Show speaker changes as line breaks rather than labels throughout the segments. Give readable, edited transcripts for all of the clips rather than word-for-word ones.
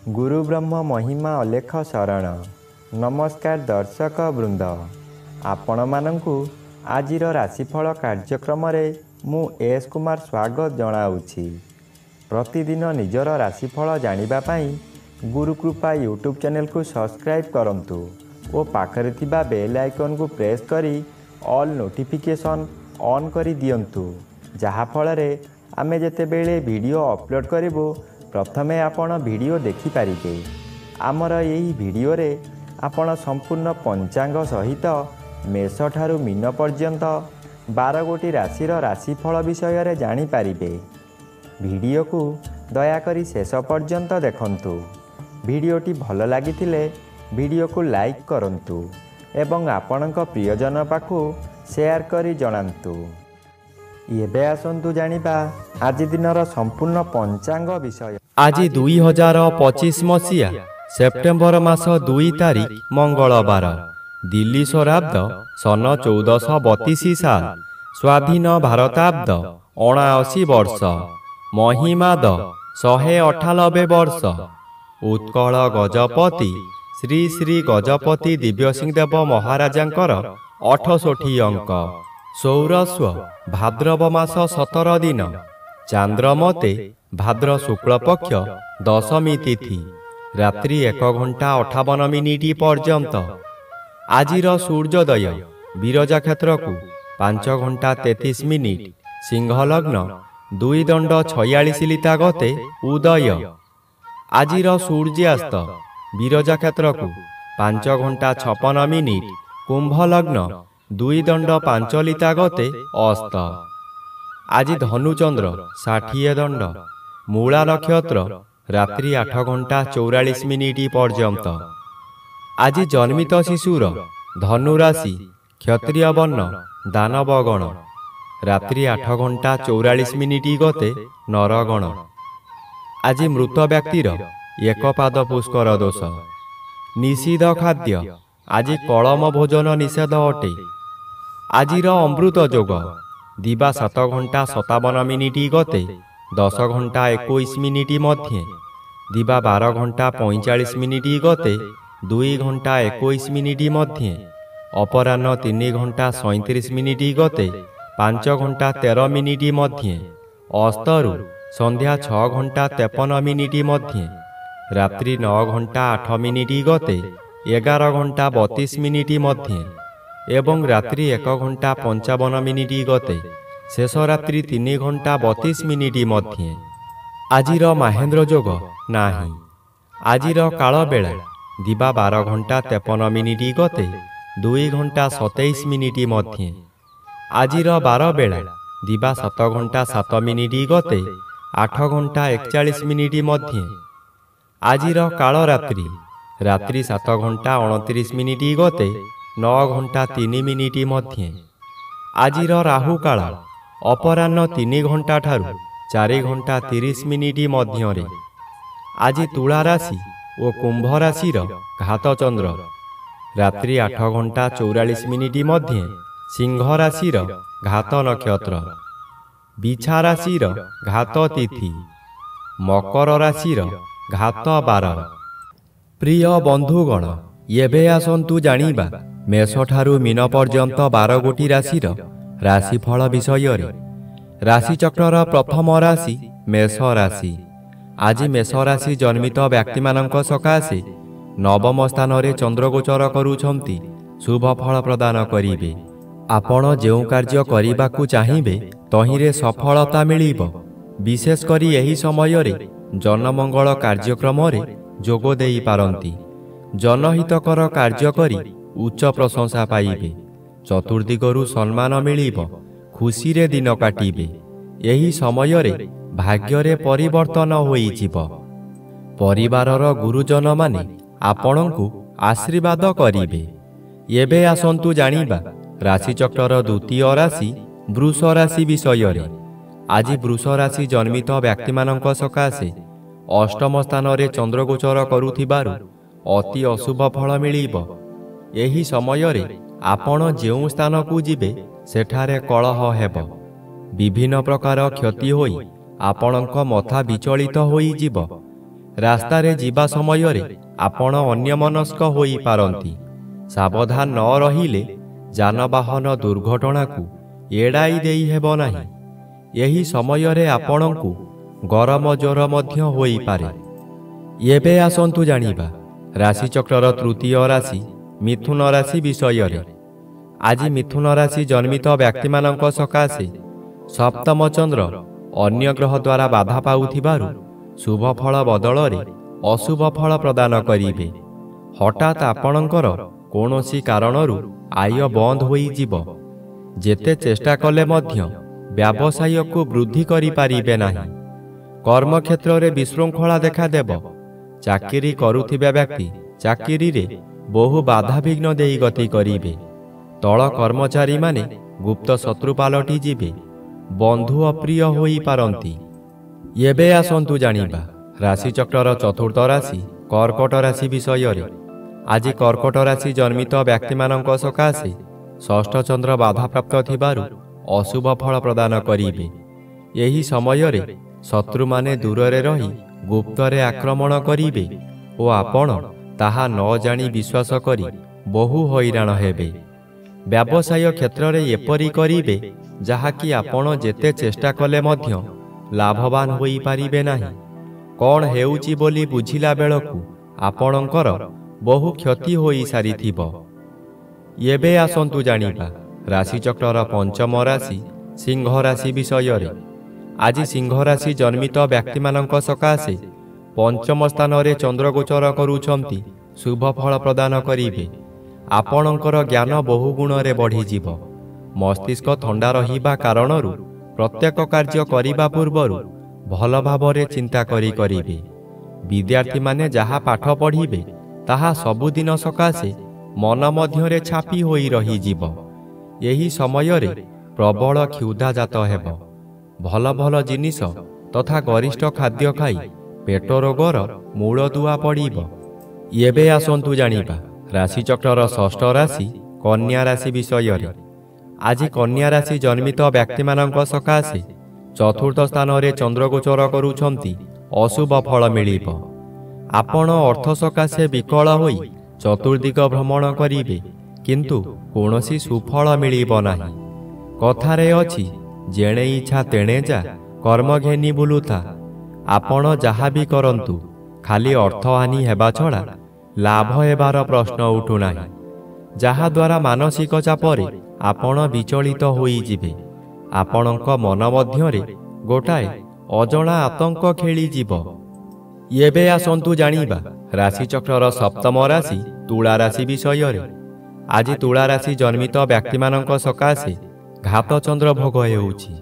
गुरु ब्रह्म महिमा अलेख शरण। नमस्कार दर्शक वृंद, आपण मानंकु आजिर राशिफल कार्यक्रम रे मु एस कुमार स्वागत जनाऊछि। प्रतिदिन निजर राशिफल जानिबा पई गुरुकृपा यूट्यूब चैनल को सब्सक्राइब करंतु और पाखरे थिबा बेल आइकन को प्रेस करी ऑल नोटिफिकेशन ऑन करी दियंतु, जहा फल रे आमे जेते बेले वीडियो अपलोड करिवो प्रथमे आपण वीडियो देखि पारिबे। आमर यही वीडियो रे आपण संपूर्ण पंचांग सहित मेष ठारू मीन पर्यंत 12 गोटी राशिर राशिफल विषय रे जानि पारिबे। वीडियो को दयाकरी शेष पर्यंत देखंतु। वीडियोटी भल लागिथिले वीडियो को लाइक करंतु एवं आपणक प्रियजन पाखु शेयर करी जणांतु। एबे आसंतु जानिबा आज दिनर संपूर्ण पंचांग विषय।
आज 2025 मसीहा सेप्टेम्बर मास 2 तारिख मंगलवार, दिल्ली स्वराब्द सन 1432 साल, स्वाधीन भारताब्द 79 वर्ष, महिमाद 198 वर्ष। उत्कल गजपति श्री श्री गजपति दिव्यसिंहदेव महाराजांकर 68 अंक। सौरस्व भाद्रव मास 17 दिन, चांद्रमते भाद्र शुक्ल पक्ष दशमी तिथि, रात्रि 1 घंटा 58 मिनिट पर्यंत। आजिर सूर्योदय विरजा क्षेत्र को 5 घंटा 33 मिनिट, सिंह लग्न 2 दंड 46 लिता गते उदय। आजिर सूर्यास्त विरजा क्षेत्र को 5 घंटा 56 मिनिट, कुंभ लग्न 2 दंड 5 लिता गते अस्त। आज धनुचंद्र 60 दंड, मूला नक्षत्र रात्रि 8 घंटा 44 मिनिट पर्यंत। आज जन्मित शिशुर धनु राशि, क्षत्रिय वर्ण, दानवगण, रात्रि 8 घंटा 44 मिनिट गते नरगण। आज मृत व्यक्तिर 1 पाद पुष्कर दोष। निषिद्ध खाद्य आज कलम भोजन निषेध अटे। आजिर अमृत जोग दिवा 7 घंटा 57 मिनिट गते 10 घंटा 21 मिनिट मध्य, दिवा 12 घंटा 45 मिनिट गते 2 घंटा 21 मिनिट मध्य, अपराह्न 3 घंटा 37 मिनिट गते 5 घंटा 13 मिनिट मध्य, अस्तरु संध्या 6 घंटा 53 मिनिट मध्य, रात्रि 9 घंटा 8 मिनिट गते 11 घंटा 32 मिनिट मध्य, एवं रात्रि 1 घंटा 55 मिनिट गते शेष रात्रि 3 घंटा 32 मिनिट मध्य। आजिर महेंद्र जोग नाही। आजिर काल बेला दिवा 12 घंटा 53 मिनिट गते 2 घंटा 27 मिनिट मध्य। आजिर 12 बेला दिवा 7 घंटा 7 मिनिट गते 8 घंटा 41 मिनिट मध्य। आजिर काल रात्रि रात्रि 7 घंटा 29 मिनिट गते 9 घंटा 3 मिनिट मध्य। आजिर राहु काल अपराह्न 3 घंटा ठारू 4 घंटा 30 मिनिट मध्य। आज तुला राशि और कुंभ राशिर घात चंद्र रात्रि 8 घंटा 44 मिनिट मध्य, सिंह राशिर घात नक्षत्र, बिछा राशिर घात तिथि, मकर राशिर घात बार। प्रिय बंधुगण, एबे आसंतु जानिबा मेष ठारू मीन पर्यंत 12 गोटी राशिर राशिफल विषय रे। राशिचक्र प्रथम राशि मेष राशि। आज मेष राशि जन्मित व्यक्ति मानक सकाशे नवम स्थान रे चंद्रगोचर करूछंती शुभ फल प्रदान करिवे। आपण जेउ कार्य करिबाकू चाहिबे तहिरे सफलता मिलिबो। विशेष करी एही समय रे जनमंगल कार्यक्रम रे जोग देई पारंती। जनहितकर कार्य करी उच्च प्रशंसा पाइबे। चतुर्दिगरु सम्मान मिलिबो। खुशी रे दिन काटिबे। एही समय रे भाग्य रे परिवर्तन होई जिवो। परिवारर गुरुजन माने आपणंकु आशीर्वाद करिबे। एबे आसंतु जानिबा राशिचक्र द्वितीय राशि वृष राशि विषय रे। आज वृष राशि जन्मित व्यक्ति मानक सकाशे अष्टम स्थान रे चंद्रगोचर करुथिबारु अति अशुभ फल मिलिबो। ଏହି ସମୟରେ ଆପଣ ଯେଉଁ ସ୍ଥାନକୁ ଯିବେ ସେଠାରେ କଳହ ହେବ। ବିଭିନ୍ନ ପ୍ରକାର କ୍ଷତି ହୋଇ ଆପଣଙ୍କ ମଥା ବିଚଳିତ ହୋଇଯିବ। ରାସ୍ତାରେ ଯିବା ସମୟରେ ଆପଣ ଅନ୍ୟମନସ୍କ ହୋଇପାରନ୍ତି। ସାବଧାନ ନ ରହିଲେ ଯାନବାହନ ଦୁର୍ଘଟଣାକୁ ଏଡ଼ାଇ ଦେଇ ହେବ ନାହିଁ। ଏହି ସମୟରେ ଆପଣଙ୍କୁ ଗରମ ଜ୍ୱର ମଧ୍ୟ ହୋଇପାରେ। ଏବେ ଆସନ୍ତୁ ଜାଣିବା ରାଶିଚକ୍ରର ତୃତୀୟ ରାଶି ମିଥୁନ ରାଶି ବିଷୟରେ। ଆଜି ମିଥୁନ ରାଶି ଜନ୍ମିତ ବ୍ୟକ୍ତିମାନଙ୍କ ସକାଶେ ସପ୍ତମ ଚନ୍ଦ୍ର ଅନ୍ୟ ଗ୍ରହ ଦ୍ୱାରା ବାଧା ପାଉଥିବାରୁ ଶୁଭ ଫଳ ବଦଳରେ ଅଶୁଭ ଫଳ ପ୍ରଦାନ କରିବେ। ହଠାତ୍ ଆପଣଙ୍କର କୌଣସି କାରଣରୁ ଆୟ ବନ୍ଦ ହୋଇଯିବ। ଯେତେ ଚେଷ୍ଟା କଲେ ମଧ୍ୟ ବ୍ୟବସାୟକୁ ବୃଦ୍ଧି କରିପାରିବେ ନାହିଁ। କର୍ମକ୍ଷେତ୍ରରେ ବିଶୃଙ୍ଖଳା ଦେଖାଦେବ। ଚାକିରି କରୁଥିବା ବ୍ୟକ୍ତି ଚାକିରିରେ ବହୁ ବାଧାବିଘ୍ନ ଦେଇ ଗତି କରିବେ। ତଳ କର୍ମଚାରୀମାନେ ଗୁପ୍ତ ଶତ୍ରୁ ପାଲଟି ଯିବେ। ବନ୍ଧୁ ଅପ୍ରିୟ ହୋଇପାରନ୍ତି। ଏବେ ଆସନ୍ତୁ ଜାଣିବା ରାଶିଚକ୍ରର ଚତୁର୍ଥ ରାଶି କର୍କଟ ରାଶି ବିଷୟରେ। ଆଜି କର୍କଟ ରାଶି ଜନ୍ମିତ ବ୍ୟକ୍ତିମାନଙ୍କ ସକାଶେ ଷଷ୍ଠ ଚନ୍ଦ୍ର ବାଧାପ୍ରାପ୍ତ ଥିବାରୁ ଅଶୁଭ ଫଳ ପ୍ରଦାନ କରିବେ। ଏହି ସମୟରେ ଶତ୍ରୁମାନେ ଦୂରରେ ରହି ଗୁପ୍ତରେ ଆକ୍ରମଣ କରିବେ ଓ ଆପଣ ତାହା ନ ଜାଣି ବିଶ୍ୱାସ କରି ବହୁ ହଇରାଣ ହେବେ। ବ୍ୟବସାୟ କ୍ଷେତ୍ରରେ ଏପରି କରିବେ ଯାହାକି ଆପଣ ଯେତେ ଚେଷ୍ଟା କଲେ ମଧ୍ୟ ଲାଭବାନ ହୋଇପାରିବେ ନାହିଁ। କ'ଣ ହେଉଛି ବୋଲି ବୁଝିଲା ବେଳକୁ ଆପଣଙ୍କର ବହୁ କ୍ଷତି ହୋଇସାରିଥିବ। ଏବେ ଆସନ୍ତୁ ଜାଣିବା ରାଶିଚକ୍ରର ପଞ୍ଚମ ରାଶି ସିଂହ ରାଶି ବିଷୟରେ। ଆଜି ସିଂହ ରାଶି ଜନ୍ମିତ ବ୍ୟକ୍ତିମାନଙ୍କ ସକାଶେ ପଞ୍ଚମ ସ୍ଥାନରେ ଚନ୍ଦ୍ରଗୋଚର କରୁଛନ୍ତି ଶୁଭ ଫଳ ପ୍ରଦାନ କରିବେ। ଆପଣଙ୍କର ଜ୍ଞାନ ବହୁ ଗୁଣରେ ବଢ଼ିଯିବ। ମସ୍ତିଷ୍କ ଥଣ୍ଡା ରହିବା କାରଣରୁ ପ୍ରତ୍ୟେକ କାର୍ଯ୍ୟ କରିବା ପୂର୍ବରୁ ଭଲ ଭାବରେ ଚିନ୍ତା କରିବେ। ବିଦ୍ୟାର୍ଥୀମାନେ ଯାହା ପାଠ ପଢ଼ିବେ ତାହା ସବୁଦିନ ସକାଶେ ମନ ମଧ୍ୟରେ ଛାପି ହୋଇ ରହିଯିବ। ଏହି ସମୟରେ ପ୍ରବଳ କ୍ଷୁଧା ଜାତ ହେବ। ଭଲ ଭଲ ଜିନିଷ ତଥା ଗରିଷ୍ଠ ଖାଦ୍ୟ ଖାଇ ପେଟ ରୋଗର ମୂଳଦୁଆ ପଡ଼ିବ। ଏବେ ଆସନ୍ତୁ ଜାଣିବା ରାଶିଚକ୍ରର ଷଷ୍ଠ ରାଶି କନ୍ୟା ରାଶି ବିଷୟରେ। ଆଜି କନ୍ୟା ରାଶି ଜନ୍ମିତ ବ୍ୟକ୍ତିମାନଙ୍କ ସକାଶେ ଚତୁର୍ଥ ସ୍ଥାନରେ ଚନ୍ଦ୍ରଗୋଚର କରୁଛନ୍ତି ଅଶୁଭ ଫଳ ମିଳିବ। ଆପଣ ଅର୍ଥ ସକାଶେ ବିକଳ ହୋଇ ଚତୁର୍ଦିଗ ଭ୍ରମଣ କରିବେ, କିନ୍ତୁ କୌଣସି ସୁଫଳ ମିଳିବ ନାହିଁ। କଥାରେ ଅଛି ଯେଣେ ଇଚ୍ଛା ତେଣେ ଯା, କର୍ମ ଘେନି ବୁଲୁଥା। ଆପଣ ଯାହା ବି କରନ୍ତୁ ଖାଲି ଅର୍ଥହାନି ହେବା ଛଡ଼ା ଲାଭ ହେବାର ପ୍ରଶ୍ନ ଉଠୁନାହିଁ, ଯାହାଦ୍ୱାରା ମାନସିକ ଚାପରେ ଆପଣ ବିଚଳିତ ହୋଇଯିବେ। ଆପଣଙ୍କ ମନ ମଧ୍ୟରେ ଗୋଟାଏ ଅଜଣା ଆତଙ୍କ ଖେଳିଯିବ। ଏବେ ଆସନ୍ତୁ ଜାଣିବା ରାଶିଚକ୍ରର ସପ୍ତମ ରାଶି ତୁଳା ରାଶି ବିଷୟରେ। ଆଜି ତୁଳା ରାଶି ଜନ୍ମିତ ବ୍ୟକ୍ତିମାନଙ୍କ ସକାଶେ ଘାତଚନ୍ଦ୍ର ଭୋଗ ହେଉଛି।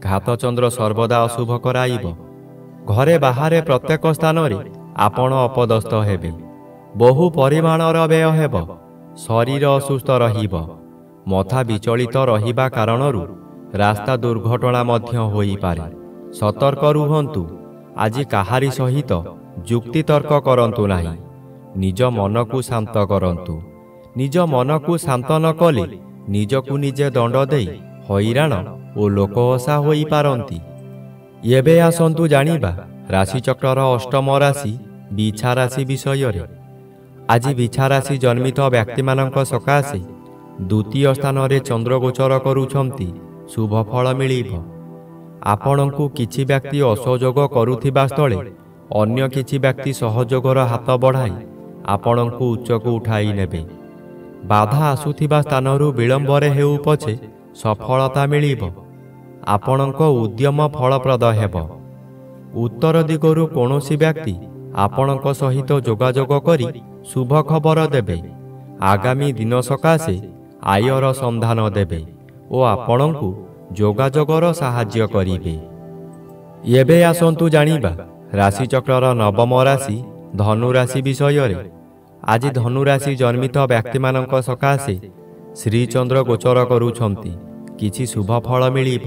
ଘାତଚନ୍ଦ୍ର ସର୍ବଦା ଅଶୁଭ କରାଇବ। ଘରେ ବାହାରେ ପ୍ରତ୍ୟେକ ସ୍ଥାନରେ ଆପଣ ଅପଦସ୍ଥ ହେବେ। ବହୁ ପରିମାଣର ବ୍ୟୟ ହେବ। ଶରୀର ଅସୁସ୍ଥ ରହିବ। ମଥା ବିଚଳିତ ରହିବା କାରଣରୁ ରାସ୍ତା ଦୁର୍ଘଟଣା ମଧ୍ୟ ହୋଇପାରେ। ସତର୍କ ରୁହନ୍ତୁ। ଆଜି କାହାରି ସହିତ ଯୁକ୍ତିତର୍କ କରନ୍ତୁ ନାହିଁ। ନିଜ ମନକୁ ଶାନ୍ତ କରନ୍ତୁ। ନିଜ ମନକୁ ଶାନ୍ତ ନ କଲେ ନିଜକୁ ନିଜେ ଦଣ୍ଡ ଦେଇ ହଇରାଣ ଓ ଲୋକହସା ହୋଇପାରନ୍ତି। ଏବେ ଆସନ୍ତୁ ଜାଣିବା ରାଶିଚକ୍ରର ଅଷ୍ଟମ ରାଶି ବିଛା ରାଶି ବିଷୟରେ। ଆଜି ବିଛା ରାଶି ଜନ୍ମିତ ବ୍ୟକ୍ତିମାନଙ୍କ ସକାଶେ ଦ୍ୱିତୀୟ ସ୍ଥାନରେ ଚନ୍ଦ୍ରଗୋଚର କରୁଛନ୍ତି ଶୁଭ ଫଳ ମିଳିବ। ଆପଣଙ୍କୁ କିଛି ବ୍ୟକ୍ତି ଅସହଯୋଗ କରୁଥିବା ସ୍ଥଳେ ଅନ୍ୟ କିଛି ବ୍ୟକ୍ତି ସହଯୋଗର ହାତ ବଢ଼ାଇ ଆପଣଙ୍କୁ ଉଚ୍ଚକୁ ଉଠାଇ ନେବେ। ବାଧା ଆସୁଥିବା ସ୍ଥାନରୁ ବିଳମ୍ବରେ ହେଉ ପଛେ ସଫଳତା ମିଳିବ। ଆପଣଙ୍କ ଉଦ୍ୟମ ଫଳପ୍ରଦ ହେବ। ଉତ୍ତର ଦିଗରୁ କୌଣସି ବ୍ୟକ୍ତି ଆପଣଙ୍କ ସହିତ ଯୋଗାଯୋଗ କରି ଶୁଭ ଖବର ଦେବେ। ଆଗାମୀ ଦିନ ସକାଶେ ଆୟର ସନ୍ଧାନ ଦେବେ ଓ ଆପଣଙ୍କୁ ଯୋଗାଯୋଗର ସାହାଯ୍ୟ କରିବେ। ଏବେ ଆସନ୍ତୁ ଜାଣିବା ରାଶିଚକ୍ରର ନବମ ରାଶି ଧନୁ ରାଶି ବିଷୟରେ। ଆଜି ଧନୁ ରାଶି ଜନ୍ମିତ ବ୍ୟକ୍ତିମାନଙ୍କ ସକାଶେ ଶ୍ରୀଚନ୍ଦ୍ର ଗୋଚର କରୁଛନ୍ତି। କିଛି ଶୁଭ ଫଳ ମିଳିବ।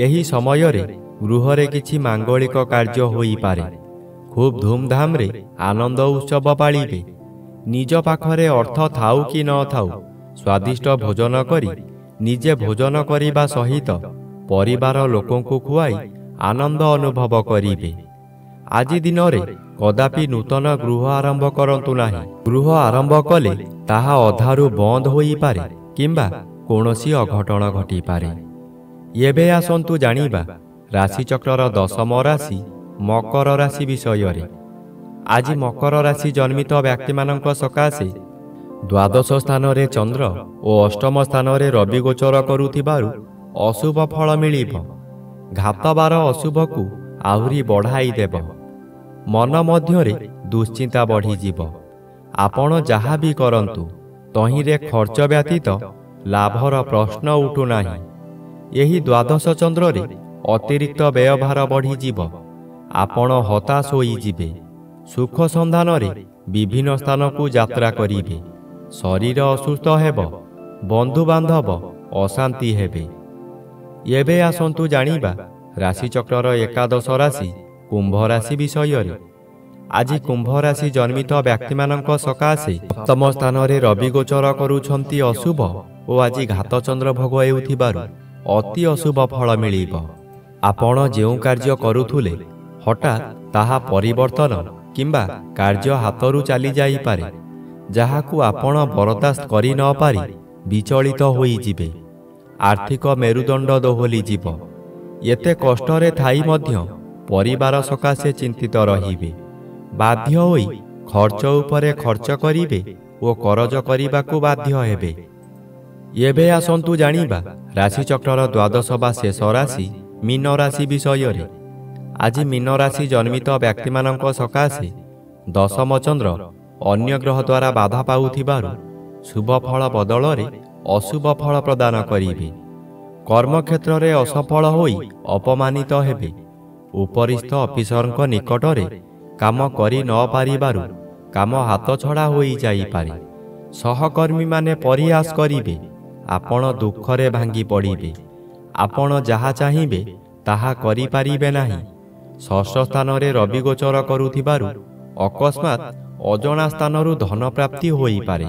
ଏହି ସମୟରେ ଗୃହରେ କିଛି ମାଙ୍ଗଳିକ କାର୍ଯ୍ୟ ହୋଇପାରେ। ଖୁବ୍ ଧୁମଧାମରେ ଆନନ୍ଦ ଉତ୍ସବ ପାଳିବେ। ନିଜ ପାଖରେ ଅର୍ଥ ଥାଉ କି ନ ଥାଉ ସ୍ୱାଦିଷ୍ଟ ଭୋଜନ କରି ନିଜେ ଭୋଜନ କରିବା ସହିତ ପରିବାର ଲୋକଙ୍କୁ ଖୁଆଇ ଆନନ୍ଦ ଅନୁଭବ କରିବେ। ଆଜି ଦିନରେ କଦାପି ନୂତନ ଗୃହ ଆରମ୍ଭ କରନ୍ତୁ ନାହିଁ। ଗୃହ ଆରମ୍ଭ କଲେ ତାହା ଅଧାରୁ ବନ୍ଦ ହୋଇପାରେ କିମ୍ବା କୌଣସି ଅଘଟଣ ଘଟିପାରେ। ଏବେ ଆସନ୍ତୁ ଜାଣିବା ରାଶିଚକ୍ରର ଦଶମ ରାଶି ମକର ରାଶି ବିଷୟରେ। ଆଜି ମକର ରାଶି ଜନ୍ମିତ ବ୍ୟକ୍ତିମାନଙ୍କ ସକାଶେ ଦ୍ୱାଦଶ ସ୍ଥାନରେ ଚନ୍ଦ୍ର ଓ ଅଷ୍ଟମ ସ୍ଥାନରେ ରବି ଗୋଚର କରୁଥିବାରୁ ଅଶୁଭ ଫଳ ମିଳିବ। ଘାତବାର ଅଶୁଭକୁ ଆହୁରି ବଢ଼ାଇ ଦେବ। ମନ ମଧ୍ୟରେ ଦୁଶ୍ଚିନ୍ତା ବଢ଼ିଯିବ। ଆପଣ ଯାହା ବି କରନ୍ତୁ ତହିଁରେ ଖର୍ଚ୍ଚ ବ୍ୟତୀତ ଲାଭର ପ୍ରଶ୍ନ ଉଠୁନାହିଁ। ଏହି ଦ୍ୱାଦଶ ଚନ୍ଦ୍ରରେ ଅତିରିକ୍ତ ବ୍ୟୟଭାର ବଢ଼ିଯିବ। ଆପଣ ହତାଶ ହୋଇଯିବେ। ସୁଖ ସନ୍ଧାନରେ ବିଭିନ୍ନ ସ୍ଥାନକୁ ଯାତ୍ରା କରିବେ। ଶରୀର ଅସୁସ୍ଥ ହେବ। ବନ୍ଧୁବାନ୍ଧବ ଅଶାନ୍ତି ହେବେ। ଏବେ ଆସନ୍ତୁ ଜାଣିବା ରାଶିଚକ୍ରର ଏକାଦଶ ରାଶି କୁମ୍ଭ ରାଶି ବିଷୟରେ। ଆଜି କୁମ୍ଭ ରାଶି ଜନ୍ମିତ ବ୍ୟକ୍ତିମାନଙ୍କ ସକାଶେ ସପ୍ତମ ସ୍ଥାନରେ ରବି ଗୋଚର କରୁଛନ୍ତି ଅଶୁଭ ଓ ଆଜି ଘାତଚନ୍ଦ୍ର ଭୋଗ ହେଉଥିବାରୁ ଅତି ଅଶୁଭ ଫଳ ମିଳିବ। ଆପଣ ଯେଉଁ କାର୍ଯ୍ୟ କରୁଥିଲେ ହଠାତ୍ ତାହା ପରିବର୍ତ୍ତନ କିମ୍ବା କାର୍ଯ୍ୟ ହାତରୁ ଚାଲିଯାଇପାରେ, ଯାହାକୁ ଆପଣ ବରଦାସ୍ତ କରି ନ ପାରି ବିଚଳିତ ହୋଇଯିବେ। ଆର୍ଥିକ ମେରୁଦଣ୍ଡ ଦୋହଲିଯିବ। ଏତେ କଷ୍ଟରେ ଥାଇ ମଧ୍ୟ ପରିବାର ସକାଶେ ଚିନ୍ତିତ ରହିବେ। ବାଧ୍ୟ ହୋଇ ଖର୍ଚ୍ଚ ଉପରେ ଖର୍ଚ୍ଚ କରିବେ ଓ କରଜ କରିବାକୁ ବାଧ୍ୟ ହେବେ। ଏବେ ଆସନ୍ତୁ ଜାଣିବା ରାଶିଚକ୍ରର ଦ୍ୱାଦଶ ବା ଶେଷ ରାଶି ମୀନ ରାଶି ବିଷୟରେ। ଆଜି ମୀନ ରାଶି ଜନ୍ମିତ ବ୍ୟକ୍ତିମାନଙ୍କ ସକାଶେ ଦଶମ ଚନ୍ଦ୍ର ଅନ୍ୟ ଗ୍ରହ ଦ୍ୱାରା ବାଧା ପାଉଥିବାରୁ ଶୁଭ ଫଳ ବଦଳରେ ଅଶୁଭ ଫଳ ପ୍ରଦାନ କରିବେ। କର୍ମକ୍ଷେତ୍ରରେ ଅସଫଳ ହୋଇ ଅପମାନିତ ହେବେ। ଉପରିସ୍ଥ ଅଫିସରଙ୍କ ନିକଟରେ କାମ କରି ନ ପାରିବାରୁ କାମ ହାତଛଡ଼ା ହୋଇଯାଇପାରେ। ସହକର୍ମୀମାନେ ପରିହାସ କରିବେ। ଆପଣ ଦୁଃଖରେ ଭାଙ୍ଗି ପଡ଼ିବେ। ଆପଣ ଯାହା ଚାହିଁବେ ତାହା କରିପାରିବେ ନାହିଁ। ଷଷ୍ଠ ସ୍ଥାନରେ ରବି ଗୋଚର କରୁଥିବାରୁ ଅକସ୍ମାତ୍ ଅଜଣା ସ୍ଥାନରୁ ଧନ ପ୍ରାପ୍ତି ହୋଇପାରେ।